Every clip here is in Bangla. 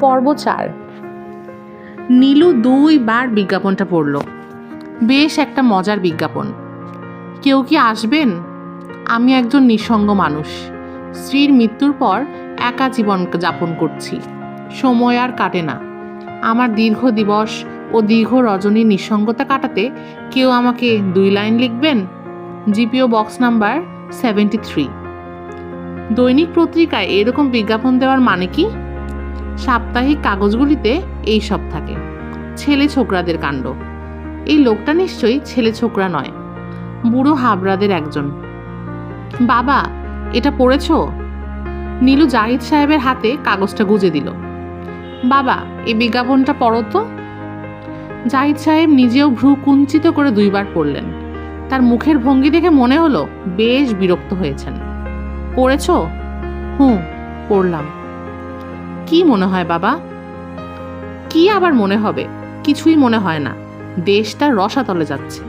পর্ব 4। নীলু 2 বার বিজ্ঞাপনটা পড়ল। বেশ একটা মজার বিজ্ঞাপন। কেউ কি আসবেন? আমি একজন নিঃসঙ্গ মানুষ, স্ত্রীর মৃত্যুর পর একা জীবন যাপন করছি। সময় আর কাটে না। আমার দীর্ঘ দিবস ও দীর্ঘ রজনীর নিঃসঙ্গতা কাটাতে কেউ আমাকে 2 লাইন লিখবেন। GPO box number 73। দৈনিক পত্রিকায় এরকম বিজ্ঞাপন দেওয়ার মানে কি? সাপ্তাহিক কাগজগুলিতে এই সব থাকে। ছেলে ছোকরাদের কাণ্ড। এই লোকটা নিশ্চয়ই ছেলে ছোকরা নয়, বুড়ো হাবরাদের একজন। বাবা, এটা পড়েছো? নীলু জাহিদ সাহেবের হাতে কাগজটা গুজে দিল। বাবা, এই বিজ্ঞাপনটা পড়ো তো। জাহিদ সাহেব নিজেও ভ্রু কুঞ্চিত করে 2 বার পড়লেন। তার মুখের ভঙ্গি দেখে মনে হলো বেশ বিরক্ত হয়েছেন। পড়েছো? পড়লাম। কি মনে হয় বাবা? কি আবার মনে হবে? কিছুই মনে হয় না। দেশটা রসাতলে যাচ্ছে।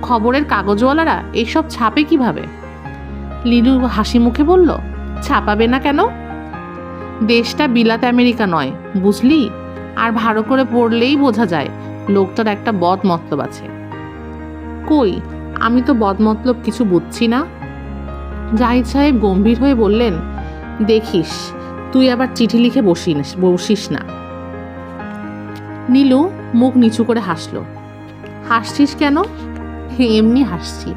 খবরের কাগজওয়ালারা এইসব ছাপে কিভাবে? নীলু হাসি মুখে বলল, ছাপাবে না কেন? দেশটা বিলাত আমেরিকা নয়, বুঝলি? আর ভালো করে পড়লেই বোঝা যায় লোকটার একটা বদ মতলব আছে। কই, আমি তো বদ মতলব কিছু বুঝছি না। জাহিদ সাহেব গম্ভীর হয়ে বললেন, দেখিস তুই আবার চিঠি লিখে বসিস না। নীলু মুখ নিচু করে হাসলো। হাসছিস কেন? এমনি হাসছি।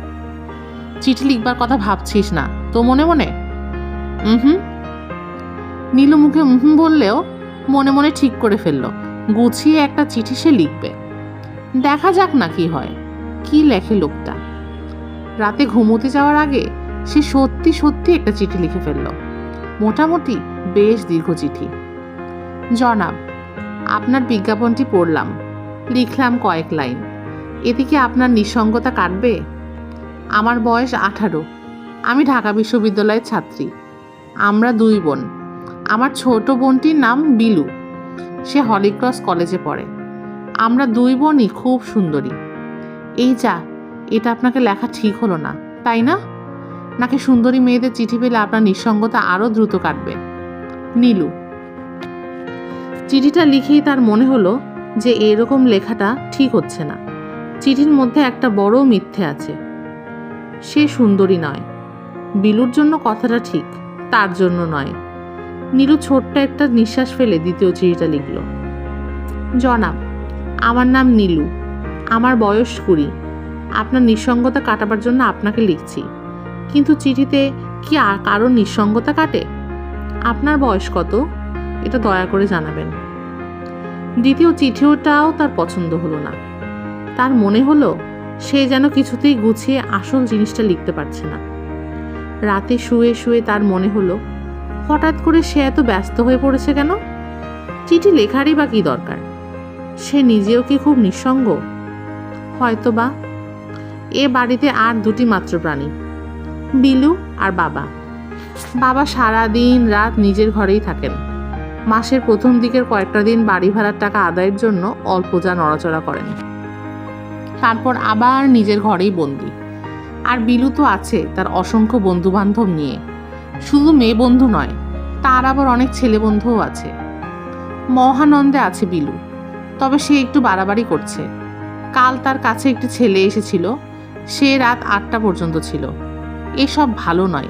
চিঠি লিখবার কথা ভাবছিস না তো মনে মনে? নীলু মুখে বললেও মনে মনে ঠিক করে ফেললো গুছিয়ে একটা চিঠি সে লিখবে। দেখা যাক না কি হয়। কি লেখে লোকটা। রাতে ঘুমোতে যাওয়ার আগে সে সত্যি সত্যি একটা চিঠি লিখে ফেলল। মোটামুটি বেশ দীর্ঘ চিঠি। জনাব, আপনার বিজ্ঞাপনটি পড়লাম, লিখলাম কয়েক লাইন। এতে কি আপনার নিঃসঙ্গতা কাটবে? আমার বয়স 18। আমি ঢাকা বিশ্ববিদ্যালয়ের ছাত্রী। আমরা 2 বোন। আমার ছোট বোনটির নাম বিলু। সে হলিক্রস কলেজে পড়ে। আমরা 2 বোনই খুব সুন্দরী। এই যা, এটা আপনাকে লেখা ঠিক হলো না, তাই না? নাকি সুন্দরী মেয়েদের চিঠি পেলে আপনার নিঃসঙ্গতা আরও দ্রুত কাটবে? নীলু। চিঠিটা লিখেই তার মনে হলো যে এরকম লেখাটা ঠিক হচ্ছে না। চিঠির মধ্যে একটা বড় মিথ্যে আছে। সে সুন্দরী নয়। বিলুর জন্য কথাটা ঠিক, তার জন্য নয়। নীলু ছোট্ট একটা নিঃশ্বাস ফেলে দ্বিতীয় চিঠিটা লিখল। জনাব, আমার নাম নীলু। আমার বয়স 20। আপনার নিঃসঙ্গতা কাটাবার জন্য আপনাকে লিখছি। কিন্তু চিঠিতে কি কারো নিঃসঙ্গতা কাটে? আপনার বয়স কত? এটা দয়া করে জানাবেন। দ্বিতীয় চিঠিটাও তার পছন্দ হলো না। তার মনে হলো সে যেন কিছুতেই গুছিয়ে আসল জিনিসটা লিখতে পারছে না। রাতে শুয়ে শুয়ে তার মনে হলো হঠাৎ করে সে এত ব্যস্ত হয়ে পড়েছে কেন? চিঠি লেখারই বা কি দরকার? সে নিজেও কি খুব নিঃসঙ্গ? হয়তোবা। এ বাড়িতে আর 2টি মাত্র প্রাণী, বিলু আর বাবা। বাবা সারাদিন রাত নিজের ঘরেই থাকেন। মাসের প্রথম দিকের কয়েকটা দিন বাড়ি ভাড়ার টাকা আদায়ের জন্য অল্প যা নড়াচড়া করেন। তারপর আবার নিজের ঘরেই বন্দি। আর বিলু তো আছে তার অসংখ্য বন্ধু বান্ধব নিয়ে। শুধু মেয়ে বন্ধু নয়, তার আবার অনেক ছেলে বন্ধুও আছে। মহানন্দে আছে বিলু, তবে সে একটু বাড়াবাড়ি করছে। কাল তার কাছে একটি ছেলে এসেছিল। সে রাত 8টা পর্যন্ত ছিল। এসব ভালো নয়।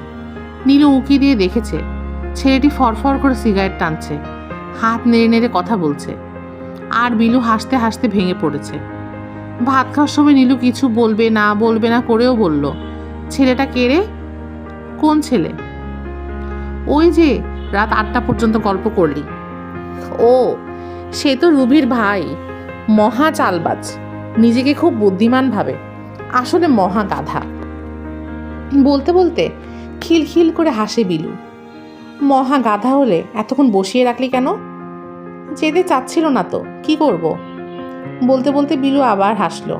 নীলু উঁকি দিয়ে দেখেছে ছেলেটি ফরফর করে সিগারেট টানছে, হাত নেড়ে নেড়ে কথা বলছে। আর বিলু হাসতে হাসতে ভেঙে পড়েছে। ভাত খাওয়ার সময় নীলু কিছু বলবে না করেও বলল, ছেলেটা কে রে? কোন ছেলে? ওই যে রাত 8টা পর্যন্ত গল্প করলি। ও, সে তো রুবির ভাই। মহা চালবাজ, নিজেকে খুব বুদ্ধিমান ভাবে, আসলে মহা গাধা। বলতে বলতে খিলখিল করে হাসে বিলু। মহা গাধা হলে এতক্ষণ বসিয়ে রাখলি কেন? যেতে চাচ্ছিল না তো, কি করব? বলতে বলতে বিলু আবার হাসলো।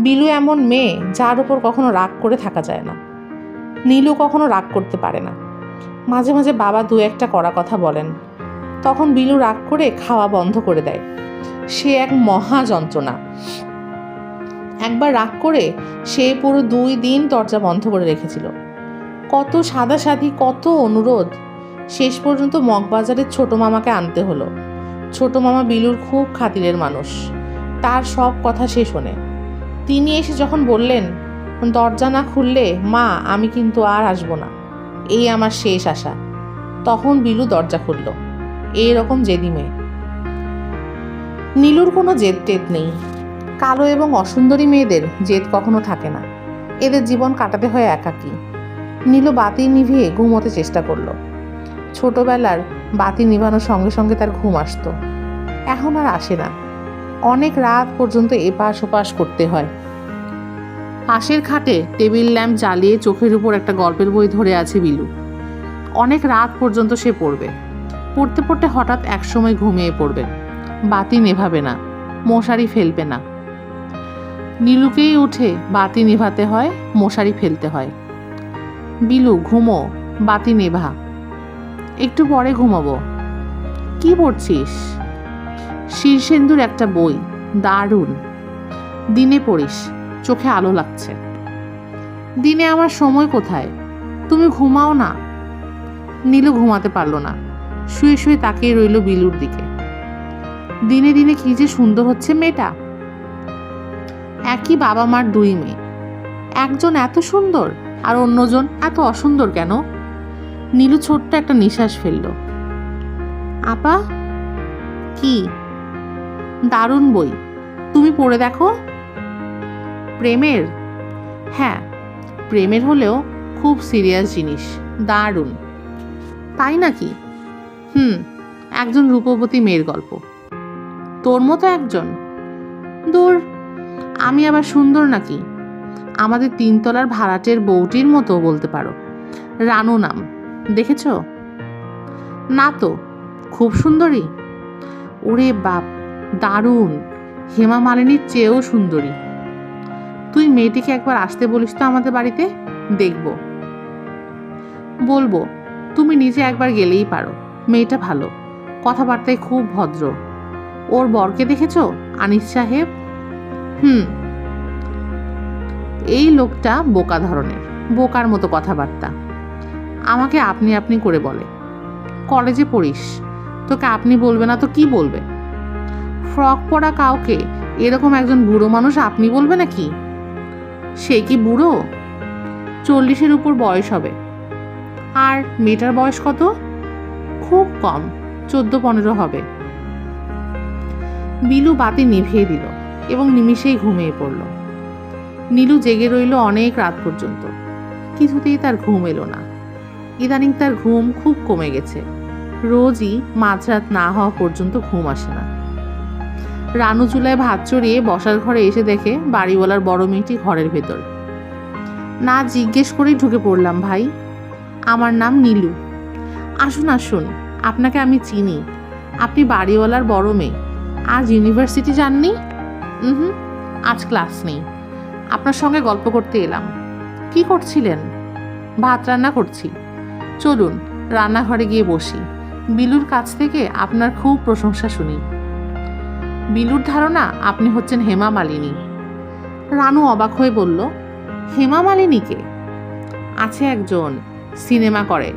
বিলু এমন মেয়ে যার উপর কখনো রাগ করে থাকা যায় না। নীলু কখনো রাগ করতে পারে না। মাঝে মাঝে বাবা 2-একটা কড়া কথা বলেন, তখন বিলু রাগ করে খাওয়া বন্ধ করে দেয়। সে এক মহা যন্ত্রণা। একবার রাগ করে সে পুরো 2 দিন দরজা বন্ধ করে রেখেছিল। কত সাদাসাদি, কত অনুরোধ, শেষ পর্যন্ত মগবাজারের ছোট মামাকে আনতে হলো। ছোট মামা বিলুর খুব খাতিরের মানুষ, তার সব কথা সে শোনে। তিনি এসে যখন বললেন, দরজা না খুললে মা আমি কিন্তু আর আসবো না, এই আমার শেষ আশা, তখন বিলু দরজা খুলল। এইরকম জেদি মেয়ে। নীলুর কোনো জেদ টেদ নেই। কালো এবং অসুন্দরী মেয়েদের জেদ কখনো থাকে না, এদের জীবন কাটাতে হয় একাকী। নীলু বাতি নিভিয়ে ঘুমোতে চেষ্টা করলো। ছোটবেলার বাতি নিভানোর সঙ্গে সঙ্গে তার ঘুম আসতো, এখন আর আসে না। অনেক রাত পর্যন্ত এপাশ ওপাশ করতে হয়। পাশের খাটে টেবিল ল্যাম্প জ্বালিয়ে চোখের উপর একটা গল্পের বই ধরে আছে বিলু। অনেক রাত পর্যন্ত সে পড়বে। পড়তে পড়তে হঠাৎ একসময় ঘুমিয়ে পড়বে। বাতি নেভাবে না, মশারি ফেলবে না। নীলুকেই উঠে বাতি নেভাতে হয়, মশারি ফেলতে হয়। বিলু ঘুমো, বাতি নেভা। একটু পরে ঘুমাবো। কি পড়ছিস? শীর্ষেন্দুর একটা বই, দারুণ। দিনে পড়িস, চোখে আলো লাগছে। দিনে আমার সময় কোথায়, তুমি ঘুমাও না। নীলু ঘুমাতে পারল না, শুয়ে শুয়ে তাকিয়ে রইল বিলুর দিকে। দিনে দিনে কি যে সুন্দর হচ্ছে মেয়েটা। একই বাবা মার দুই মেয়ে, একজন এত সুন্দর আর অন্যজন এত অসুন্দর কেন? নীলু ছোট্ট একটা নিঃশ্বাস ফেলল। আপা? কি? দারুণ বই, তুমি পড়ে দেখো। প্রেমের? হ্যাঁ, প্রেমের হলেও খুব সিরিয়াস জিনিস, দারুণ। তাই নাকি? একজন রূপবতী মেয়ের গল্প। তোর মতো একজন? দূর, আমি আবার সুন্দর নাকি? আমাদের 3 তলার ভাড়াটের বউটির মতো বলতে পারো। রানু নাম, দেখেছ? না তো, খুব সুন্দরী? ওরে বাপ, দারুণ, হেমা মালিনীর চেয়েও সুন্দরী। তুই মেয়েটিকে একবার আসতে বলিস তো আমাদের বাড়িতে, দেখব। বলবো, তুমি নিজে একবার গেলেই পারো। মেয়েটা ভালো, কথাবার্তায় খুব ভদ্র। ওর বরকে দেখেছ, আনিস সাহেব? এই লোকটা বোকা ধরনের, বোকার মতো কথাবার্তা। আমাকে আপনি আপনি করে বলে। কলেজে পড়িস, তোকে আপনি বলবে না তো কি বলবে? ফ্রক পরা কাউকে এরকম একজন বুড়ো মানুষ আপনি বলবে নাকি? সে কি বুড়ো? 40-এর উপর বয়স হবে। আর মেয়েটার বয়স কত? খুব কম, 14-15 হবে। বিলু বাতি নিভিয়ে দিল এবং নিমিষেই ঘুমিয়ে পড়ল। নীলু জেগে রইল অনেক রাত পর্যন্ত, কিছুতেই তার ঘুম এলো না। ইদানিং তার ঘুম খুব কমে গেছে, রোজই মাঝরাত না হওয়া পর্যন্ত ঘুম আসে না। রানু চুলায় ভাত চড়িয়ে বসার ঘরে এসে দেখে বাড়িওয়ালার বড় মেয়েটি ঘরের ভেতর। না জিজ্ঞেস করেই ঢুকে পড়লাম। ভাই, আমার নাম নীলু। আসুন আসুন, আপনাকে আমি চিনি। আপনি বাড়িওয়ালার বড় মেয়ে। আজ ইউনিভার্সিটি যাননি? আজ ক্লাস নেই, আপনার সঙ্গে গল্প করতে এলাম। কি করছিলেন? ভাত রান্না করছি। চলুন রান্নাঘরে গিয়ে বসি, বিলুর কাছ থেকে আপনার খুব প্রশংসা শুনি। বিলুর ধারণা আপনি হচ্ছেন হেমা মালিনী। রানু অবাক হয়ে বলল, হেমা মালিনীকে? আছে একজন, সিনেমা করে,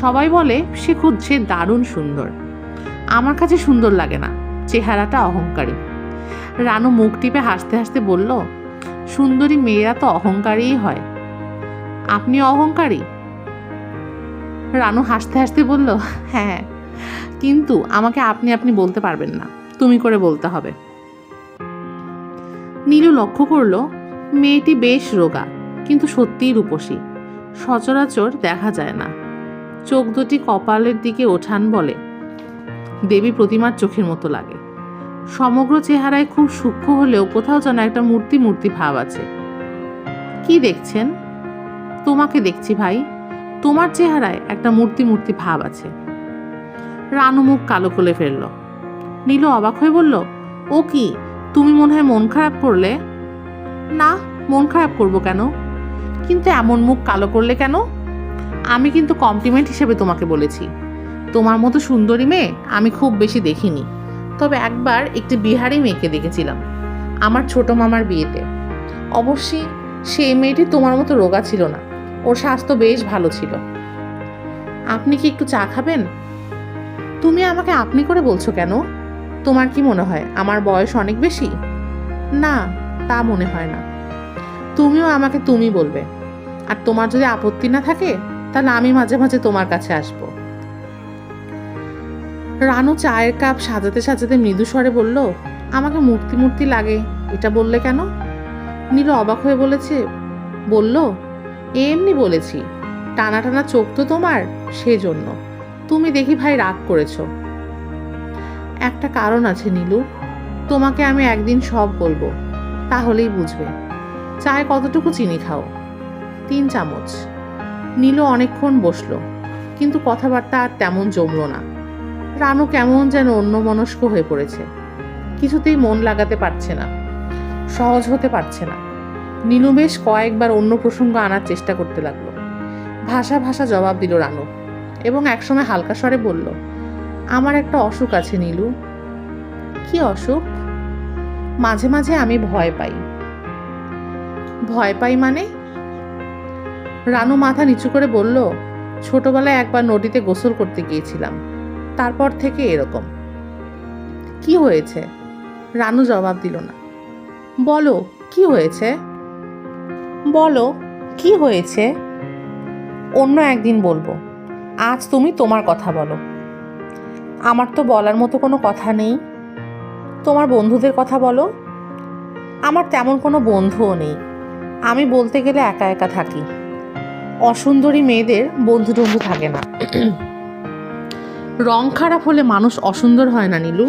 সবাই বলে সে দারুণ সুন্দর। আমার কাছে সুন্দর লাগে না, চেহারাটা অহংকারী। রানু মুখ টিপে হাসতে হাসতে বলল, সুন্দরী মেয়েরা তো অহংকারীই হয়। আপনি অহংকারী? রানু হাসতে হাসতে বলল, হ্যাঁ, কিন্তু আমাকে আপনি আপনি বলতে পারবেন না, তুমি করে বলতে হবে। নীলু লক্ষ্য করল মেয়েটি বেশ রোগা, কিন্তু সত্যিই রূপসী, সচরাচর দেখা যায় না। চোখ দুটি কপালের দিকে ওঠান বলে, দেবী প্রতিমার চোখের মতো লাগে। সমগ্র চেহারায় খুব সূক্ষ্ম হলেও কোথাও যেন একটা মূর্তি মূর্তি ভাব আছে। কি দেখছেন? তোমাকে দেখছি ভাই, তোমার চেহারায় একটা মূর্তি মূর্তি ভাব আছে। রানু মুখ কালো করে ফেলল। নীলু অবাক হয়ে বলল, ও কি, তুমি মনে হয় মন খারাপ করলে? না, মন খারাপ করব কেন? কিন্তু এমন মুখ কালো করলে কেন? আমি কিন্তু কমপ্লিমেন্ট হিসেবে তোমাকে বলেছি। তোমার মতো সুন্দরী মেয়ে আমি খুব বেশি দেখিনি, তবে একবার একটি বিহারি মেয়েকে দেখেছিলাম আমার ছোট মামার বিয়েতে। অবশ্যই সেই মেয়েটি তোমার মতো রোগা ছিল না, ওর স্বাস্থ্য বেশ ভালো ছিল। আপনি কি একটু চা খাবেন? তুমি আমাকে আপনি করে বলছো কেন? তোমার কি মনে হয় আমার বয়স অনেক বেশি? না, তা মনে হয় না। তুমিও আমাকে তুমি বলবে, আর তোমার যদি আপত্তি না থাকে তাহলে আমি মাঝে মাঝে তোমার কাছে আসবো। রানু চায়ের কাপ সাজাতে সাজাতে মৃদু স্বরে বলল, আমাকে মূর্তি মূর্তি লাগে, এটা বললে কেন? নীলু অবাক হয়ে বলল, এমনি বলেছি, টানা টানা চোখ তো তোমার, সেজন্য। তুমি দেখি ভাই রাগ করেছো। একটা কারণ আছে নীলু, তোমাকে আমি একদিন সব বলবো, তাহলেই বুঝবে। চায়ে কতটুকু চিনি খাও? 3 চামচ। নীলু অনেকক্ষণ বসলো, কিন্তু কথাবার্তা আর তেমন জমলো না। রানু কেমন যেন অন্যমনস্ক হয়ে পড়েছে, কিছুতেই মন লাগাতে পারছে না, সহজ হতে পারছে না। নীলু বেশ কয়েকবার অন্য প্রসঙ্গ আনার চেষ্টা করতে লাগলো। ভাষা ভাষা জবাব দিল রানু, এবং একসময় হালকা স্বরে বলল, আমার একটা অসুখ আছে নীলু। কি অসুখ? মাঝে মাঝে আমি ভয় পাই। ভয় পাই মানে? রানু মাথা নিচু করে বলল, ছোটবেলায় একবার নদীতে গোসল করতে গিয়েছিলাম, তারপর থেকে এরকম। কি হয়েছে? রানু জবাব দিল না। বলো কি হয়েছে, বলো কি হয়েছে। অন্য একদিন বলবো, আজ তুমি তোমার কথা বলো। আমার তো বলার মতো কোনো কথা নেই। তোমার বন্ধুদের কথা বলো। আমার তেমন কোনো বন্ধুও নেই, আমি বলতে গেলে একা একা থাকি। অসুন্দরী মেয়েদের বন্ধু টন্ধু থাকে না। রং খারাপ হলে মানুষ অসুন্দর হয় না নীলু।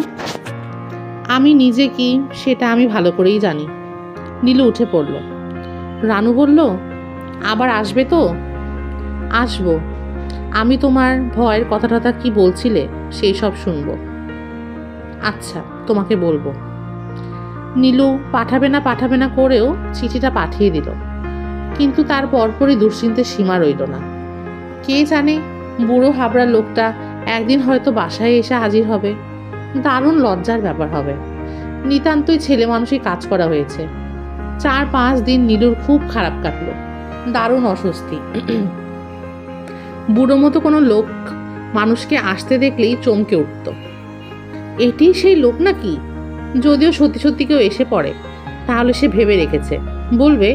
আমি নিজে কি সেটা আমি ভালো করেই জানি। নীলু উঠে পড়ল। রানু বলল, আবার আসবে তো? আসবো। আমি তোমার ভয়ের কথা টথা কি বলছিলে সেই সব শুনবো। আচ্ছা, তোমাকে বলবো। নীলু পাঠাবে না করেও চিঠিটা পাঠিয়ে দিল, কিন্তু তার পরপরই দুশ্চিন্তের সীমা রইল না। কে জানে, বুড়ো হাবড়া লোকটা একদিন হয়তো বাসায় এসে হাজির হবে। দারুণ লজ্জার ব্যাপার হবে। নিতান্তই ছেলে মানুষই কাজ করা হয়েছে। 4-5 দিন নীলুর খুব খারাপ কাটলো, দারুণ অস্বস্তি। বুড়ো মতো কোনো লোক মানুষকে আসতে দেখলেই চমকে উঠত। এটি সেই লোক নাকি? যদিও সত্যি সত্যি কেউ এসে পড়ে, তাহলে সে ভেবে রেখেছে, বলবে,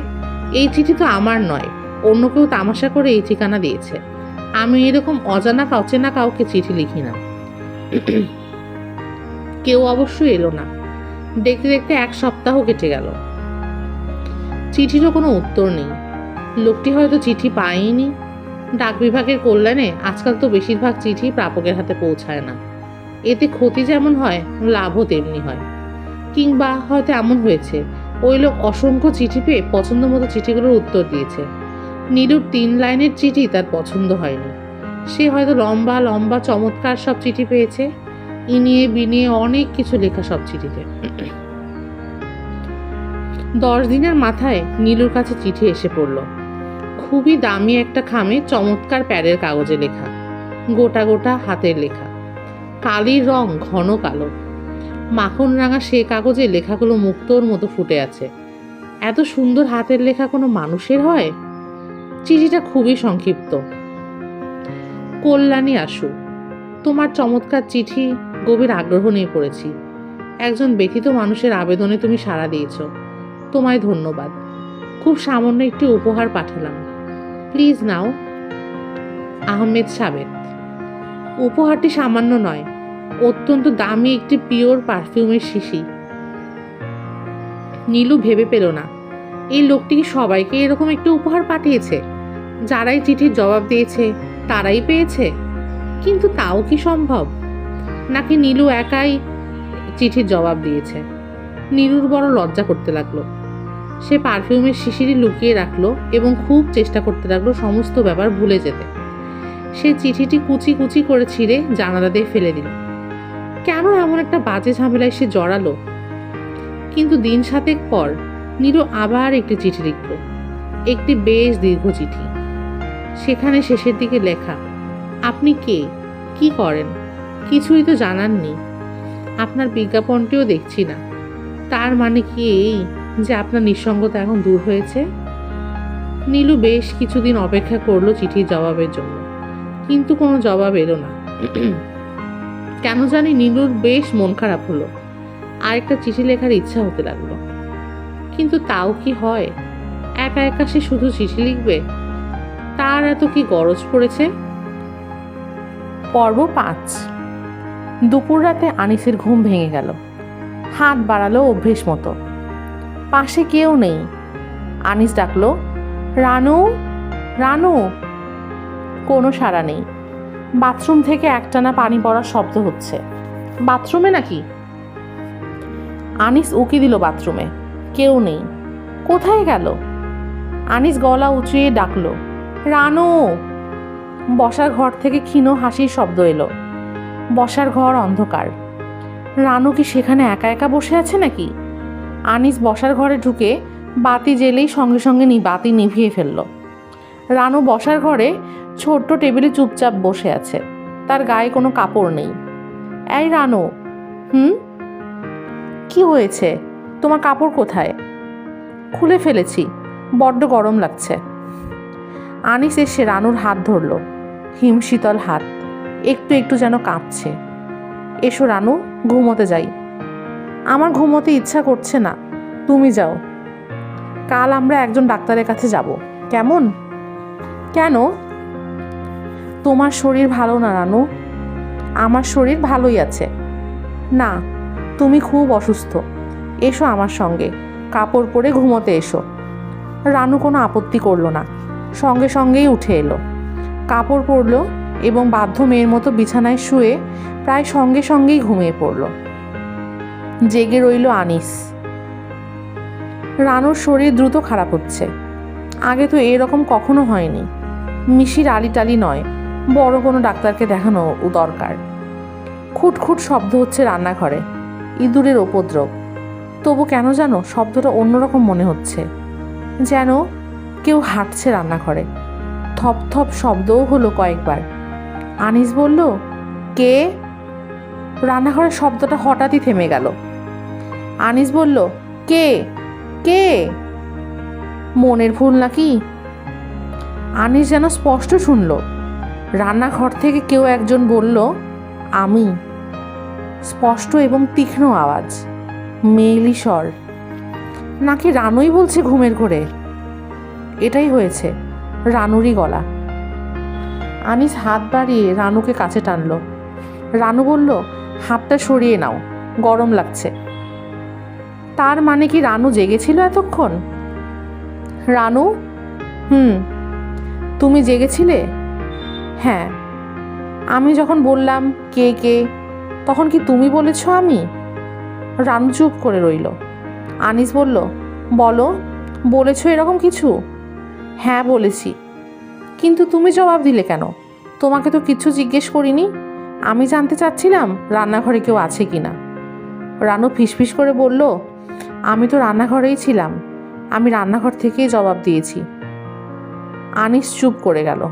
এই চিঠি তো আমার নয়, অন্য কেউ তামাশা করে এই ঠিকানা দিয়েছে। আমি এরকম অজানা অচেনা কাউকে চিঠি লিখি না। কেউ অবশ্য এলো না। দেখতে দেখতে 1 সপ্তাহ কেটে গেল। চিঠিরও কোনো উত্তর নেই। লোকটি হয়তো চিঠি পায়নি। ডাক বিভাগের কল্যাণে আজকাল তো বেশিরভাগ চিঠি প্রাপকের হাতে পৌঁছায় না। এতে ক্ষতি যেমন হয়, লাভও তেমনি হয়। কিংবা হয়তো এমন হয়েছে, ওই লোক অসংখ্য চিঠি পেয়ে পছন্দ মতো চিঠিগুলোর উত্তর দিয়েছে। নীলুর 3 লাইনের চিঠি তার পছন্দ হয়নি। সে হয়তো লম্বা লম্বা চমৎকার সব চিঠি পেয়েছে, ইনিয়ে বিনিয়ে অনেক কিছু লেখা সব চিঠিতে। 10 দিনের মাথায় নীলুর কাছে চিঠি এসে পড়ল। খুবই দামি একটা খামে চমৎকার প্যাডের কাগজে লেখা, গোটা গোটা হাতের লেখা। কালির রং ঘন কালো। মাখন রাঙা সে কাগজে লেখাগুলো মুক্তোর মতো ফুটে আছে। এত সুন্দর হাতের লেখা কোনো মানুষের হয়? চিঠিটা খুবই সংক্ষিপ্ত। কল্যাণী আশু, তোমার চমৎকার চিঠি গভীর আগ্রহ নিয়ে পড়েছি। একজন ব্যথিত মানুষের আবেদনে তুমি সাড়া দিয়েছ, তোমায় ধন্যবাদ। খুব সামান্য একটি উপহার পাঠালাম, প্লিজ নাও। আহমেদ সাবেত। উপহারটি সামান্য নয়, অত্যন্ত দামি একটি পিওর পারফিউমের শিশি। নীলু ভেবে পেল না, এই লোকটি কি সবাইকে এরকম একটি উপহার পাঠিয়েছে? যারাই চিঠির জবাব দিয়েছে তারাই পেয়েছে? কিন্তু তাও কি সম্ভব? নাকি নীলু একাই চিঠির জবাব দিয়েছে? নীলুর বড় লজ্জা করতে লাগলো। সে পারফিউমের শিশিটি লুকিয়ে রাখলো এবং খুব চেষ্টা করতে লাগলো সমস্ত ব্যাপার ভুলে যেতে। সে চিঠিটি কুচি কুচি করে ছিঁড়ে জানালা দিয়ে ফেলে দিল। কেন এমন একটা বাজে ঝামেলায় সে জড়ালো? কিন্তু দিন 7 পর নীলু আবার একটি চিঠি লিখল, একটি বেশ দীর্ঘ চিঠি। সেখানে শেষের দিকে লেখা, আপনি কে, কি করেন, কিছুই তো জানাননি। আপনার বিজ্ঞাপনটিও দেখছি না। তার মানে কি এই যে আপনার নিঃসঙ্গতা এখন দূর হয়েছে? নীলু বেশ কিছুদিন অপেক্ষা করলো চিঠির জবাবের জন্য, কিন্তু কোনো জবাব এলো না। কেন জানি নীলুর বেশ মন খারাপ হলো, আরেকটা চিঠি লেখার ইচ্ছা হতে লাগলো। কিন্তু তাও কি হয়? একা একা সে শুধু চিঠি লিখবে? তার এত কি গরজ পড়েছে? পর্ব 5। দুপুর রাতে আনিসের ঘুম ভেঙে গেল। হাত বাড়ালো অভ্যেস মতো। পাশে কেউ নেই। আনিস ডাকলো, রানু, রানু। কোনো সাড়া নেই। বাথরুম থেকে একটানা পানি পড়ার শব্দ হচ্ছে। বাথরুমে নাকি? আনিস উকি দিল বাথরুমে। কেউ নেই। কোথায় গেল? আনিস গলা উঁচিয়ে ডাকলো, রানু। বসার ঘর থেকে ক্ষীণ হাসির শব্দ এলো। বসার ঘর অন্ধকার। রানু কি সেখানে একা একা বসে আছে নাকি? আনিস বসার ঘরে ঢুকে বাতি জ্বেলেই সঙ্গে সঙ্গে বাতি নিভিয়ে ফেলল। রানু বসার ঘরে ছোট্ট টেবিলে চুপচাপ বসে আছে। তার গায়ে কোনো কাপড় নেই। এই রানু। কি হয়েছে? তোমার কাপড় কোথায়? খুলে ফেলেছি, বড্ড গরম লাগছে। আনিস এসে রানুর হাত ধরল। হিমশীতল হাত, একটু একটু যেন কাঁপছে। এসো রানু, ঘুমোতে যাই। আমার ঘুমোতে ইচ্ছা করছে না, তুমি যাও। কাল আমরা একজন ডাক্তারের কাছে যাব, কেমন? কেন? তোমার শরীর ভালো না রানু। আমার শরীর ভালোই আছে। না, তুমি খুব অসুস্থ। এসো আমার সঙ্গে, কাপড় পরে ঘুমোতে এসো। রানু কোনো আপত্তি করলো না, সঙ্গে সঙ্গেই উঠে এলো। কাপড় পরল এবং বাধ্য মেয়ের মতো বিছানায় শুয়ে প্রায় সঙ্গে সঙ্গেই ঘুমিয়ে পড়ল। জেগে রইল আনিস। রানুর শরীর দ্রুত খারাপ হচ্ছে। আগে তো এরকম কখনো হয়নি। মিশির আলিটালি নয়, বড় কোনো ডাক্তারকে দেখানো দরকার। খুটখুট শব্দ হচ্ছে রান্নাঘরে, ইঁদুরের উপদ্রব। তবু কেন যেন শব্দটা অন্যরকম মনে হচ্ছে, যেন কেউ হাঁটছে রান্নাঘরে। থপ থপ শব্দও হলো কয়েকবার। আনিস বলল, কে? রান্নাঘরের শব্দটা হঠাৎই থেমে গেল। আনিস বলল, কে? কে? মনের ভুল নাকি? আনিস যেন স্পষ্ট শুনল। রান্নাঘর থেকে কেউ একজন বলল, আমি। স্পষ্ট এবং তীক্ষ্ণ আওয়াজ, মেয়েলি স্বর। নাকি রানুই বলছে ঘুমের ঘোরে? এটাই হয়েছে, রানুরই গলা। আনিস হাত বাড়িয়ে রানুকে কাছে টানল। রানু বলল, হাতটা সরিয়ে নাও, গরম লাগছে। তার মানে কি রানু জেগেছিল এতক্ষণ? রানু? তুমি জেগেছিলে? হ্যাঁ। আমি যখন বললাম কে কে, তখন কি তুমি বলেছ আমি? রানু চুপ করে রইল। আনিস বলল, বলো, বলেছ এরকম কিছু? হ্যাঁ বলেছি। কিন্তু তুমি জবাব দিলে কেন? তোমাকে তো কিছু জিজ্ঞেস করিনি। আমি জানতে চাচ্ছিলাম রান্নাঘরে কেউ আছে কিনা। রানু ফিসফিস করে বলল, আমি তো রান্নাঘরেই ছিলাম। আমি রান্নাঘর থেকেই জবাব দিয়েছি। আনিস চুপ করে গেল।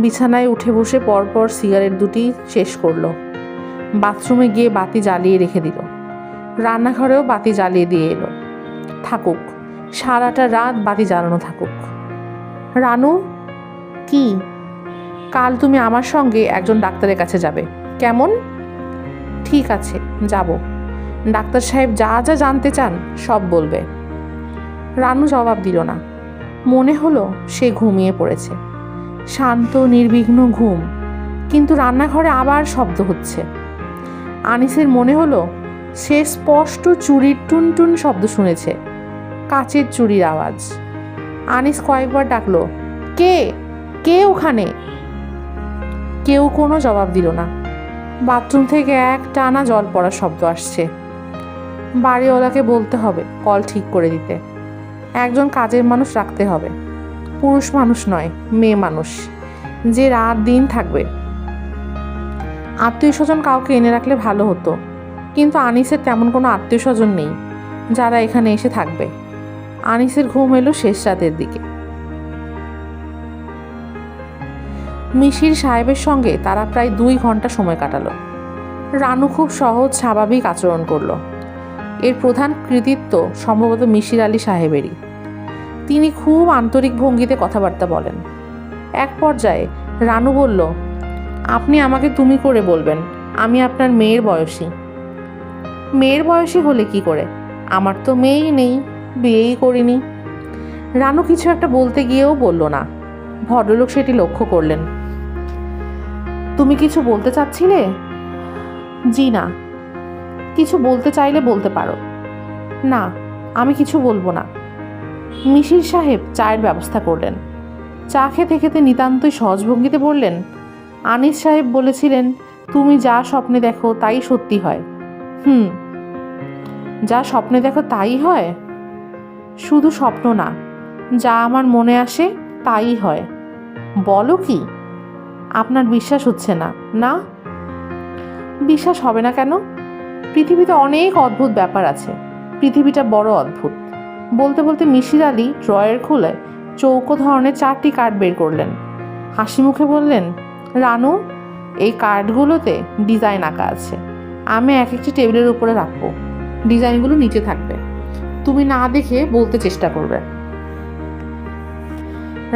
বিছানায় উঠে বসে পরপর সিগারেট দুটি শেষ করলো। বাথরুমে গিয়ে বাতি জ্বালিয়ে রেখে দিল। রান্নাঘরেও বাতি জ্বালিয়ে দিয়ে এলো। থাকুক, সারাটা রাত বাতি জ্বালানো থাকুক। রানু? কি? কাল তুমি আমার সঙ্গে একজন ডাক্তারের কাছে যাবে, কেমন? ঠিক আছে, যাব। ডাক্তার সাহেব যা যা জানতে চান সব বলবে। রানু জবাব দিল না। মনে হলো সে ঘুমিয়ে পড়েছে। শান্ত নির্বিঘ্ন ঘুম। কিন্তু রান্নাঘরে আবার শব্দ হচ্ছে। আনিসের মনে হলো সে স্পষ্ট চুরির টুনটুন শব্দ শুনেছে, কাচের চুরির আওয়াজ। আনিস কয়েকবার ডাকলো, কে? কে ওখানে? কেউ কোনো জবাব দিল না। বাথরুম থেকে এক টানা জল পড়ার শব্দ আসছে। বাড়িওয়ালাকে বলতে হবে কল ঠিক করে দিতে। একজন কাজের মানুষ রাখতে হবে, পুরুষ মানুষ নয়, মেয়ে মানুষ, যে রাত দিন থাকবে। আত্মীয় স্বজন কাউকে এনে রাখলে ভালো হতো, কিন্তু আনিসের তেমন কোনো আত্মীয় স্বজন নেই যারা এখানে এসে থাকবে। আনিসের ঘুম এলো শেষ রাতের দিকে। মিশির সাহেবের সঙ্গে তারা প্রায় 2 ঘন্টা সময় কাটালো। রানু খুব সহজ স্বাভাবিক আচরণ করলো। এর প্রধান কৃতিত্ব সম্ভবত মিশির আলী সাহেবেরই। তিনি খুব আন্তরিক ভঙ্গিতে কথাবার্তা বলেন। এক পর্যায়ে রানু বলল, আপনি আমাকে তুমি করে বলবেন, আমি আপনার মেয়ের বয়সী। মেয়ের বয়সী হলে কি করে? আমার তো মেয়েই নেই, বিয়েই করিনি। রানু কিছু একটা বলতে গিয়েও বলল না। ভদ্রলোক সেটি লক্ষ্য করলেন। তুমি কিছু বলতে চাচ্ছিলে? জি না। কিছু বলতে চাইলে বলতে পারো। না, আমি কিছু বলবো না। মিশির সাহেব চায়ের ব্যবস্থা করলেন। চা খেতে খেতে নিতান্তই সহজভঙ্গিতে বললেন, আনিস সাহেব বলেছিলেন তুমি যা স্বপ্নে দেখো তাই সত্যি হয়। যা স্বপ্নে দেখো তাই হয়? শুধু স্বপ্ন না, যা আমার মনে আসে তাই হয়। বলো কি? আপনার বিশ্বাস হচ্ছে না? না, বিশ্বাস হবে না কেন? পৃথিবীতে অনেক অদ্ভুত ব্যাপার আছে। পৃথিবীটা বড় অদ্ভুত। বলতে বলতে মিশির আলী ড্রয়ার খুলে চৌকো ধরনের 4টি কার্ড বের করলেন। হাসি মুখে বললেন, রানু, এই কার্ডগুলোতে ডিজাইন আঁকা আছে। আমি এক একটি টেবিলের উপরে রাখবো। ডিজাইনগুলো নিচে থাকবে। তুমি না দেখে বলতে চেষ্টা করবে।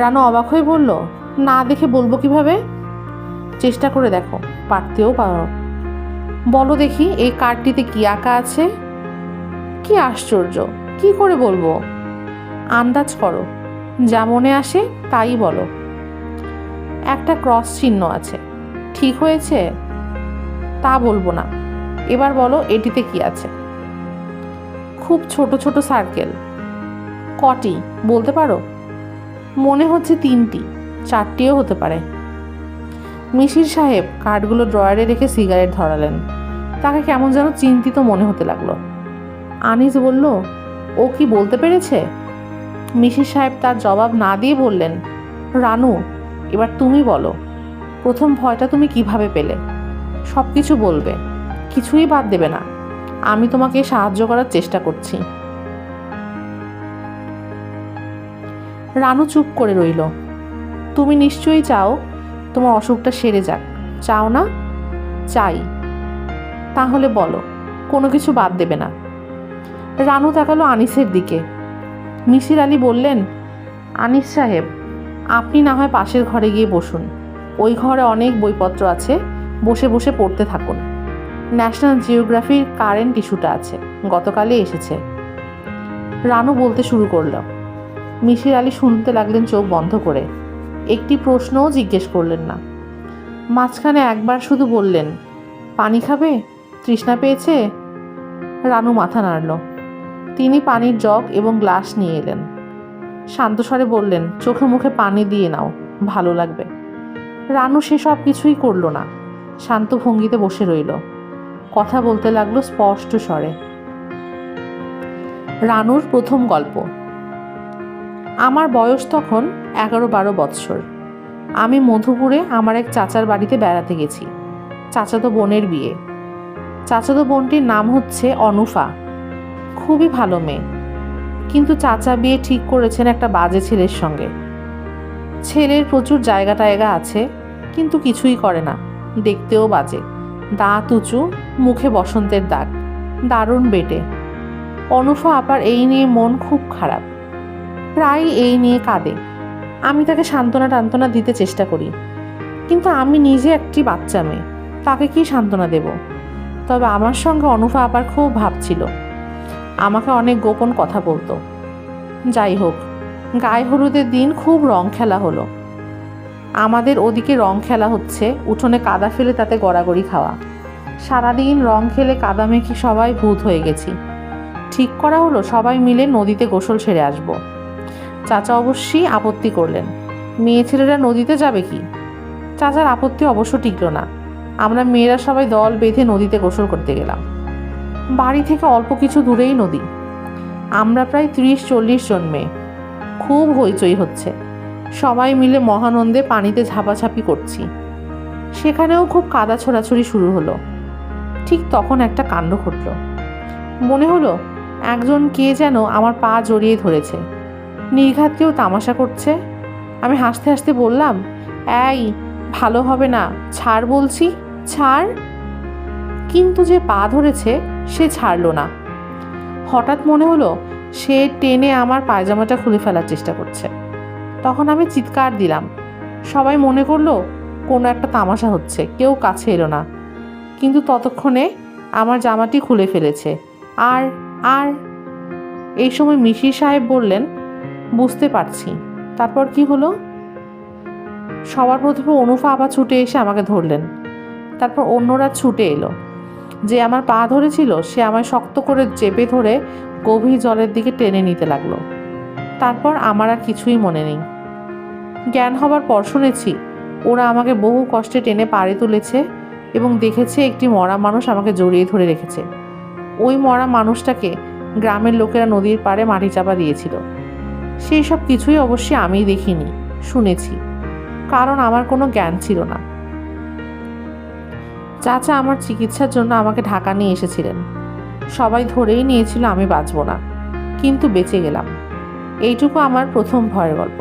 রানু অবাক হয়ে বলল, না দেখে বলবো কিভাবে? চেষ্টা করে দেখো, পারতেও পারো। বলো দেখি এই কার্ডটিতে কি আঁকা আছে? কি আশ্চর্য! কি করে বলবো? আন্দাজ করো, যা মনে আসে তাই বলো। একটা ক্রস চিহ্ন আছে। ঠিক হয়েছে? তা বলবো না। এবার বলো এটিতে কি আছে? খুব ছোট ছোট সার্কেল। কটি বলতে পারো? মনে হচ্ছে 3টি, 4টিও হতে পারে। মিশির সাহেব কার্ডগুলো ড্রয়ারে রেখে সিগারেট ধরালেন। তাকে কেমন যেন চিন্তিত মনে হতে লাগলো। আনিস বলল, ও কি বলতে পেরেছে? মিশির সাহেব তার জবাব না দিয়ে বললেন, রানু, এবার তুমি বলো, প্রথম ভয়টা তুমি কিভাবে পেলে? সব কিছু বলবে, কিছুই বাদ দেবে না। আমি তোমাকে সাহায্য করার চেষ্টা করছি। রানু চুপ করে রইল। তুমি নিশ্চয়ই চাও তোমার অসুখটা সেরে যাক, চাও না? চাই। তাহলে বলো, কোনো কিছু বাদ দেবে না। রানু তাকালো আনিসের দিকে। মিশির আলী বললেন, আনিস সাহেব, আপনি না হয় পাশের ঘরে গিয়ে বসুন। ওই ঘরে অনেক বইপত্র আছে, বসে বসে পড়তে থাকুন। ন্যাশনাল জিওগ্রাফির কারেন্ট ইস্যুটা আছে, গতকালই এসেছে। রানু বলতে শুরু করলো। মিশির আলী শুনতে লাগলেন চোখ বন্ধ করে। একটি প্রশ্নও জিজ্ঞেস করলেন না। মাঝখানে একবার শুধু বললেন, পানি খাবে? তৃষ্ণা পেয়েছে? রানু মাথা নাড়ল। তিনি পানির জগ এবং গ্লাস নিয়ে এলেন। শান্ত স্বরে বললেন, চোখে মুখে পানি দিয়ে নাও, ভালো লাগবে। রানু সেসব কিছুই করল না, শান্ত ভঙ্গিতে বসে রইল। কথা বলতে লাগলো স্পষ্ট স্বরে। রানুর প্রথম গল্প। আমার বয়স তখন 11-12 বৎসর। আমি মধুপুরে আমার এক চাচার বাড়িতে বেড়াতে গেছি। চাচাতো বোনের বিয়ে। চাচাতো বোনটির নাম হচ্ছে অনুফা। খুবই ভালো মেয়ে, কিন্তু চাচা বিয়ে ঠিক করেছেন একটা বাজে ছেলের সঙ্গে। ছেলের প্রচুর জায়গা টায়গা আছে, কিন্তু কিছুই করে না, দেখতেও বাজে, দাঁত উঁচু, মুখে বসন্তের দাগ, দারুণ বেটে। অনুফা আবার এই নিয়ে মন খুব খারাপ, প্রায় এই নিয়ে কাঁদে। আমি তাকে সান্ত্বনা টান্তনা দিতে চেষ্টা করি, কিন্তু আমি নিজে একটি বাচ্চা মেয়ে, তাকে কি সান্ত্বনা দেব? তবে আমার সঙ্গে অনুফা আবার খুব ভাবছিল, আমাকে অনেক গোপন কথা বলতো। যাই হোক, গায়ে হলুদের দিন খুব রং খেলা হলো। আমাদের ওদিকে রং খেলা হচ্ছে, উঠোনে কাদা ফেলে তাতে গড়াগড়ি খাওয়া। সারাদিন রং খেলে কাদা মেখে সবাই ভূত হয়ে গেছি। ঠিক করা হলো সবাই মিলে নদীতে গোসল সেরে আসব। চাচা অবশ্যই আপত্তি করলেন, মেয়ে ছেলেরা নদীতে যাবে কি? চাচার আপত্তি অবশ্য টিকল না। আমরা মেয়েরা সবাই দল বেঁধে নদীতে গোসল করতে গেলাম। বাড়ি থেকে অল্প কিছু দূরেই নদী। আমরা প্রায় 30-40 জন মেয়ে। খুব হইচই হচ্ছে, সবাই মিলে মহানন্দে পানিতে ঝাপাঝাপি করছি। সেখানেও খুব কাদা ছোড়াছড়ি শুরু হলো। ঠিক তখন একটা কাণ্ড ঘটল। মনে হলো একজন কে যেন আমার পা জড়িয়ে ধরেছে, নির্ঘাত কেউ তামাশা করছে। আমি হাসতে হাসতে বললাম, এই ভালো হবে না, ছাড় বলছি, ছাড়। কিন্তু যে পা ধরেছে সে ছাড়লো না। হঠাৎ মনে হলো সে টেনে আমার পায়জামাটা খুলে ফেলার চেষ্টা করছে। তখন আমি চিৎকার দিলাম। সবাই মনে করলো কোনো একটা তামাশা হচ্ছে, কেউ কাছে এলো না। কিন্তু ততক্ষণে আমার জামাটি খুলে ফেলেছে। আর আর এই সময় মিশির সাহেব বললেন, বুঝতে পারছি। তারপর কি হলো? সবার প্রথমে অনুফা আবার ছুটে এসে আমাকে ধরলেন। তারপর অন্যরা ছুটে এলো। যে আমার পা ধরেছিল সে আমায় শক্ত করে চেপে ধরে গভীর জলের দিকে টেনে নিতে লাগলো। তারপর আমার আর কিছুই মনে নেই। জ্ঞান হবার পর শুনেছি ওরা আমাকে বহু কষ্টে টেনে পাড়ে তুলেছে এবং দেখেছে একটি মরা মানুষ আমাকে জড়িয়ে ধরে রেখেছে। ওই মরা মানুষটাকে গ্রামের লোকেরা নদীর পাড়ে মাটি চাপা দিয়েছিল। সেই সব কিছুই অবশ্যই আমি দেখিনি, শুনেছি, কারণ আমার কোনো জ্ঞান ছিল না। চাচা আমার চিকিৎসার জন্য আমাকে ঢাকা নিয়ে এসেছিলেন। সবাই ধরেই নিয়েছিল আমি বাঁচব না, কিন্তু বেঁচে গেলাম। এইটুকু আমার প্রথম ভয়ের গল্প।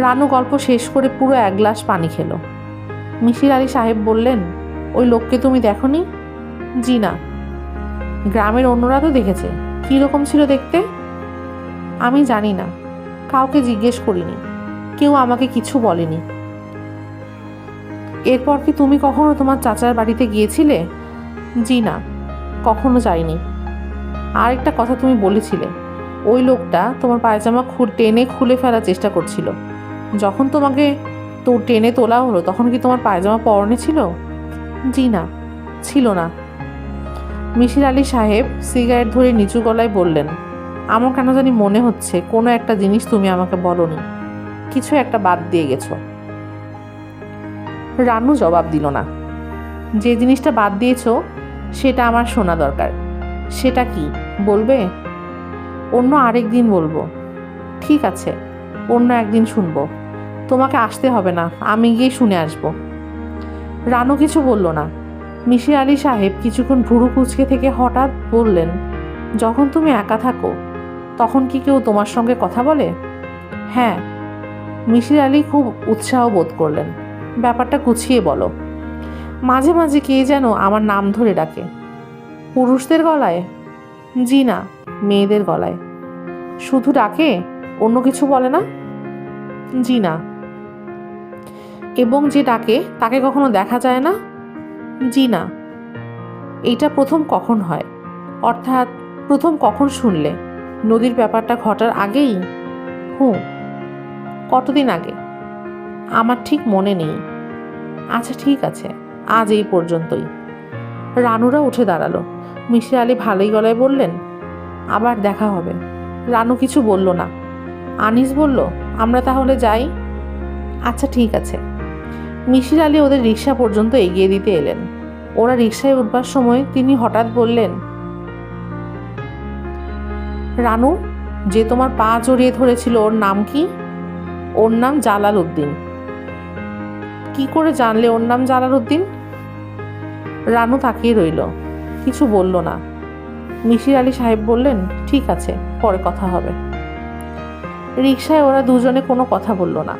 রানু গল্প শেষ করে পুরো 1 গ্লাস পানি খেলো। মিশির আলী সাহেব বললেন, ওই লোককে তুমি দেখনি? জি না। গ্রামের অন্যরা তো দেখেছে। কী রকম ছিল দেখতে? আমি জানি না, কাউকে জিজ্ঞেস করিনি, কেউ আমাকে কিছু বলেনি। এরপর কি তুমি কখনো তোমার চাচার বাড়িতে গিয়েছিলে? জি না, কখনো যাইনি। আর একটা কথা তুমি বলেছিলে, ওই লোকটা তোমার পায়জামা টেনে খুলে ফেলার চেষ্টা করছিল। যখন তোমাকে তো টেনে তোলা হলো তখন কি তোমার পায়জামা পরনে ছিল? জি না, ছিল না। মিশির আলী সাহেব সিগারেট ধরে নিচু গলায় বললেন, আমার কেন জানি মনে হচ্ছে কোনো একটা জিনিস তুমি আমাকে বলনি, কিছু একটা বাদ দিয়ে গেছো। রানু জবাব দিল না। যে জিনিসটা বাদ দিয়েছো সেটা আমার শোনা দরকার। সেটা কি বলবে? অন্য আরেক দিন বলবো। ঠিক আছে, অন্য একদিন শুনবো। তোমাকে আসতে হবে না, আমি গিয়ে শুনে আসবো। রানু কিছু বলল না। মিশির আলী সাহেব কিছুক্ষণ ভুরু কুঁচকে থেকে হঠাৎ বললেন, যখন তুমি একা থাকো তখন কি কেউ তোমার সঙ্গে কথা বলে? হ্যাঁ। মিশির আলী খুব উৎসাহ বোধ করলেন। ব্যাপারটা গুছিয়ে বলো। মাঝে মাঝে কে যেন আমার নাম ধরে ডাকে। পুরুষদের গলায়? জি না, মেয়েদের গলায়। শুধু ডাকে, অন্য কিছু বলে না? জি না। এবং যে ডাকে তাকে কখনো দেখা যায় না? জি না। এইটা প্রথম কখন হয়? অর্থাৎ প্রথম কখন শুনলে? নদীর ব্যাপারটা ঘটার আগেই? কতদিন আগে? আমার ঠিক মনে নেই। আচ্ছা ঠিক আছে, আজ এই পর্যন্তই। রানুরা উঠে দাঁড়ালো। মিশির আলী ভালোই গলায় বললেন, আবার দেখা হবে। রানু কিছু বলল না। আনিস বলল, আমরা তাহলে যাই? আচ্ছা ঠিক আছে। মিশির আলী ওদের রিক্সা পর্যন্ত এগিয়ে দিতে এলেন। ওরা রিক্সায় উঠবার সময় তিনি হঠাৎ বললেন, রানু, যে তোমার পা জড়িয়ে ধরেছিল ওর নাম কি? ওর নাম জালাল উদ্দিন। কি করে জানলে ওর নাম জালাল উদ্দিন? রানু তাকিয়ে রইল, কিছু বলল না। মিশির আলী সাহেব বললেন, ঠিক আছে, পরে কথা হবে। রিক্সায় ওরা দুজনে কোনো কথা বলল না।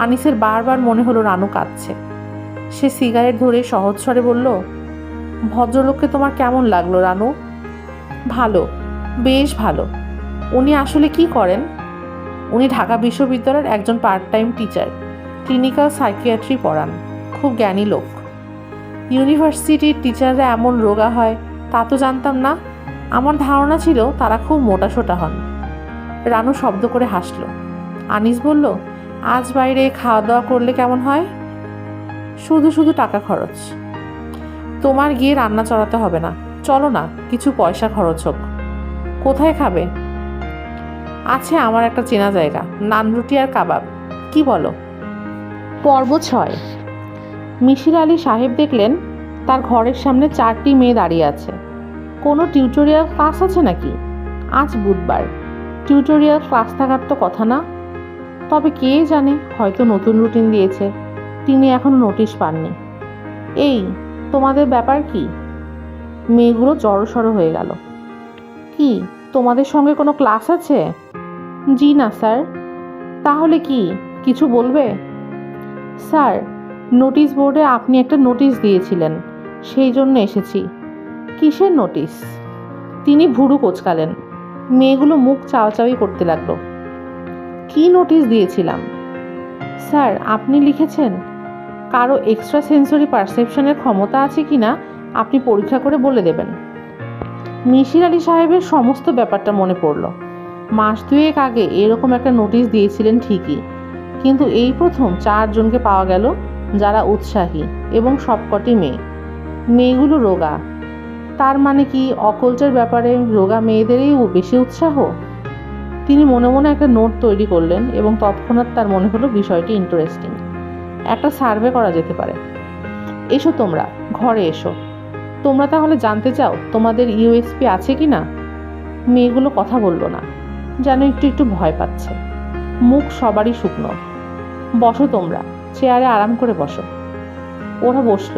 আনিসের বারবার মনে হলো রানু কাঁদছে। সে সিগারেট ধরে সহজ স্বরে বলল, ভদ্রলোককে তোমার কেমন লাগলো রানু? ভালো, বেশ ভালো। উনি আসলে কি করেন? উনি ঢাকা বিশ্ববিদ্যালয়ের একজন part time teacher, clinical psychiatry পড়ান। খুব জ্ঞানী লোক। ইউনিভার্সিটির টিচাররা এমন রোগা হয় তা তো জানতাম না। আমার ধারণা ছিল তারা খুব মোটাসোটা হন। রানু শব্দ করে হাসল। আনিস বলল, আজ বাইরে খাওয়া দাওয়া করলে কেমন হয়? শুধু শুধু টাকা খরচ। তোমার গিয়ে রান্না চড়াতে হবে না, চলো না, কিছু পয়সা খরচ হোক। কোথায় খাবে? আছে আমার একটা চেনা জায়গা, নান রুটি আর কাবাব। কি বলো? পর্ব 6। মিশির আলী সাহেব দেখলেন তার ঘরের সামনে 4টি মেয়ে দাঁড়িয়ে আছে। কোনো টিউটোরিয়াল ক্লাস আছে নাকি? আজ বুধবার, টিউটোরিয়াল ক্লাস থাকার তো কথা না। তবে কে জানে, হয়তো নতুন রুটিন দিয়েছে, তিনি এখনো নোটিশ পাননি। এই, তোমাদের ব্যাপার কি? মেয়েগুলো জড়সড় হয়ে গেল। কি, তোমাদের সঙ্গে কোনো ক্লাস আছে? জি না স্যার। তাহলে কি, কিছু বলবে? স্যার, নোটিশ বোর্ডে আপনি একটা নোটিশ দিয়েছিলেন, সেই জন্য এসেছি। কিসের নোটিশ? তিনি ভুরু কোঁচকালেন। মেয়েগুলো মুখ চাওয়াচাওয়ি করতে লাগলো। কি নোটিশ দিয়েছিলাম? স্যার, আপনি লিখেছেন কারো এক্সট্রা সেন্সরি পারসেপশনের ক্ষমতা আছে কি না আপনি পরীক্ষা করে বলে দেবেন। মিশির আলী সাহেবের সমস্ত ব্যাপারটা মনে পড়ল। মাস দুয়েক আগে এরকম একটা নোটিশ দিয়েছিলেন ঠিকই, কিন্তু এই প্রথম 4 জনকে পাওয়া গেল যারা উৎসাহী, এবং সবকটি মেয়েগুলো রোগা। তার মানে কি অকল্টের ব্যাপারে রোগা মেয়েদেরই বেশি উৎসাহ? তিনি মনে মনে একটা নোট তৈরি করলেন এবং তৎক্ষণাৎ তার মনে হলো বিষয়টি ইন্টারেস্টিং। একটা সার্ভে করা যেতে পারে। এসো তোমরা, ঘরে এসো। তোমরা তাহলে জানতে চাও তোমাদের ইউএসপি আছে কি না? মেয়েগুলো কথা বলল না, যেন একটু একটু ভয় পাচ্ছে। মুখ সবারই শুকনো। বসো তোমরা, চেয়ারে আরাম করে বসো। ওরা বসল।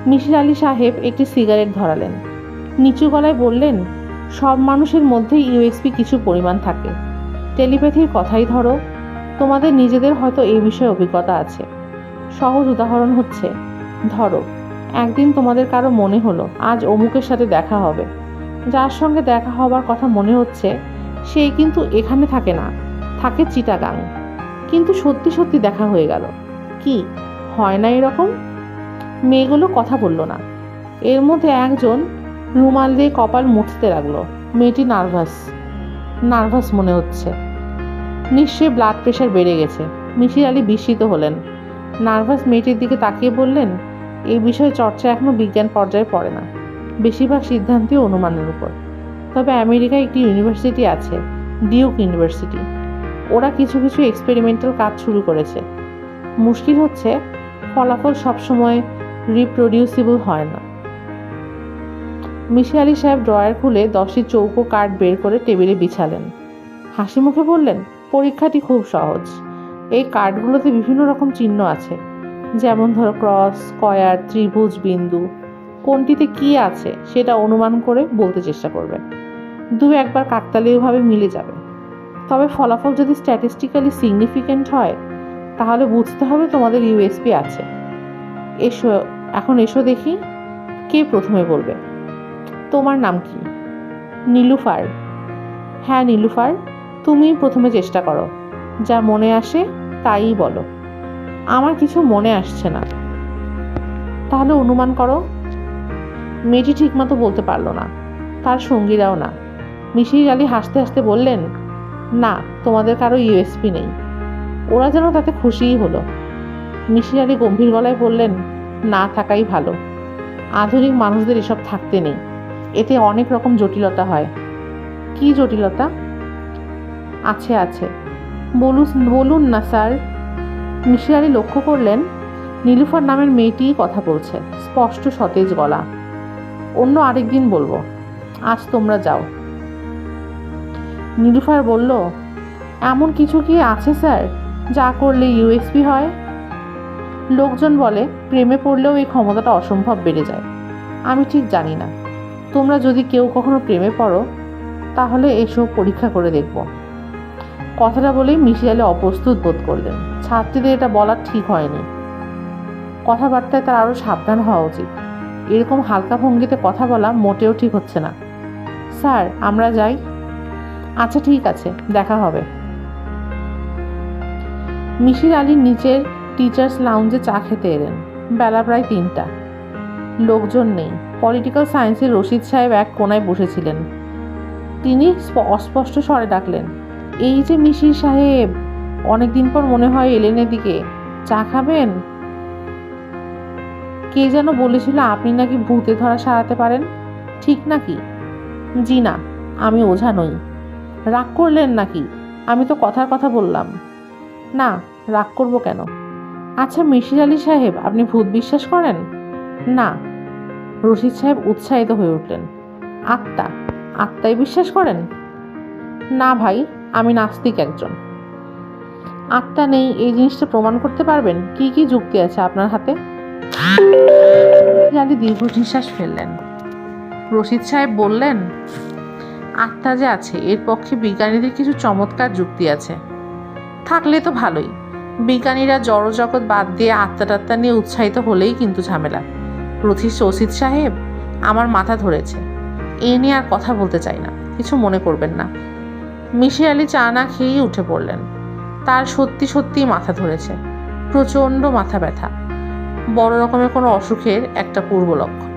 মিশির আলী সাহেব একটি সিগারেট ধরালেন, নিচু গলায় বললেন, সব মানুষের মধ্যেই ইউএসপি কিছু পরিমাণ থাকে। টেলিপ্যাথির কথাই ধরো, তোমাদের নিজেদের হয়তো এই বিষয়ে অভিজ্ঞতা আছে। সহজ উদাহরণ হচ্ছে, ধরো একদিন তোমাদের কারো মনে হলো আজ অমুকের সাথে দেখা হবে। যার সঙ্গে দেখা হবার কথা মনে হচ্ছে সে কিন্তু এখানে থাকে না, থাকে চিটাগাং, কিন্তু সত্যি সত্যি দেখা হয়ে গেল। কি হয় না এরকম? মেয়েগুলো কথা বলল না। এর মধ্যে একজন রুমাল দিয়ে কপাল মুছতে লাগলো। মেয়েটি নার্ভাস মনে হচ্ছে। নিশ্চয়ই ব্লাড প্রেশার বেড়ে গেছে। মিশির আলী বিস্মিত হলেন। নার্ভাস মেয়েটির দিকে তাকিয়ে বললেন, এই বিষয়ে চর্চা এখনো বিজ্ঞান পর্যায়ে পড়ে না, বেশিরভাগ সিদ্ধান্তই অনুমানের উপর। তবে আমেরিকায় একটি ইউনিভার্সিটি আছে, ডিউক ইউনিভার্সিটি। ওরা কিছু কিছু এক্সপেরিমেন্টাল কাজ শুরু করেছে। মুশকিল হচ্ছে ফলাফল সবসময় রিপ্রোডিউসিবল হয় না। মিশির আলী সাহেব ড্রয়ার খুলে 10টি চৌকো কার্ড বের করে টেবিলে বিছালেন। হাসি মুখে বললেন, পরীক্ষাটি খুব সহজ। এই কার্ডগুলোতে বিভিন্ন রকম চিহ্ন আছে, যেমন ধরো ক্রস, স্কয়ার, ত্রিভুজ, বিন্দু। কোনটিতে কি আছে সেটা অনুমান করে বলতে চেষ্টা করবে। একবার কাকতালীয়ভাবে মিলে যাবে। তবে ফলাফল যদি স্ট্যাটিস্টিক্যালি সিগনিফিক্যান্ট হয় তাহলে বুঝতে হবে তোমাদের ইউএসপি আছে। এসো দেখি, কে প্রথমে বলবে? তোমার নাম কি? নীলুফার। হ্যাঁ নীলুফার, তুমি প্রথমে চেষ্টা করো। যা মনে আসে তাই বলো। আমার কিছু মনে আসছে না। তাহলে অনুমান করো। মেয়েটি ঠিকমতো বলতে পারল না, তার সঙ্গীরাও না। মিশির আলী হাসতে হাসতে বললেন, না, তোমাদের কারো ইউএসপি নেই। ওরা যেন তাতে খুশিই হলো। মিশির আলী গম্ভীর গলায় বললেন, না থাকাই ভালো। আধুনিক মানুষদের এসব থাকতে নেই, এতে অনেক রকম জটিলতা হয়। কি জটিলতা? আছে। বলুন না স্যার। মিশির আলী লক্ষ্য করলেন নীলুফার নামের মেয়েটিই কথা বলছে, স্পষ্ট সতেজ গলা। অন্য আরেকদিন বলবো, আজ তোমরা যাও। নীলুফার বলল, এমন কিছু কি আছে স্যার যা করলে ইউএসপি হয়? লোকজন বলে প্রেমে পড়লেও এই ক্ষমতাটা অসম্ভব বেড়ে যায়। আমি ঠিক জানি না। তোমরা যদি কেউ কখনো প্রেমে পড়ো তাহলে এসব পরীক্ষা করে দেখব। কথাটা বলেই মিশির আলী অপ্রস্তুত বোধ করলেন। ছাত্রীদের এটা বলা ঠিক হয়নি। কথাবার্তায় তার আরও সাবধান হওয়া উচিত। এরকম হালকা ভঙ্গিতে কথা বলা মোটেও ঠিক হচ্ছে না। স্যার, আমরা যাই। আচ্ছা ঠিক আছে, দেখা হবে। মিশির আলী নিচের টিচার্স লাউঞ্জে চা খেতে এলেন। বেলা প্রায় 3টা। লোকজন নেই। পলিটিক্যাল সায়েন্সের রশিদ সাহেব এক কোনায় বসেছিলেন। তিনি অস্পষ্ট স্বরে ডাকলেন, এই যে মিশির সাহেব, অনেকদিন পর মনে হয় এলেন এদিকে, চা খাবেন? কে যেন বলেছিল আপনি নাকি ভূতে ধরা সারাতে পারেন, ঠিক নাকি? জি না, আমি ওঝা নই। রাগ করলেন নাকি? আমি তো কথার কথা বললাম। না, রাগ করব কেন? আচ্ছা মিশির আলী সাহেব, আপনি ভূত বিশ্বাস করেন? না। রশিদ সাহেব উৎসাহিত হয়ে উঠলেন। আত্মায় বিশ্বাস করেন? না ভাই, আমি নাস্তিক একজন। আত্মা নেই এই জিনিসটা প্রমাণ করতে পারবেন? কি কি যুক্তি আছে আপনার হাতে? মিশির আলী দীর্ঘ নিঃশ্বাস ফেললেন। রশিদ সাহেব বললেন, আত্মা যে আছে এর পক্ষে বিজ্ঞানীদের কিছু চমৎকার যুক্তি আছে। থাকলে তো ভালোই। বিজ্ঞানীরা জড়জগৎ বাদ দিয়ে আত্মা নিয়ে উৎসাহিত হলেই কিন্তু ঝামেলা। রশিদ সাহেব, আমার মাথা ধরেছে, এ নিয়ে আর কথা বলতে চাই না, কিছু মনে করবেন না। মিশির আলী চা না খেয়েই উঠে পড়লেন। তার সত্যি মাথা ধরেছে, প্রচণ্ড মাথা ব্যথা। বড় রকমের কোনো অসুখের একটা পূর্ব লক্ষণ।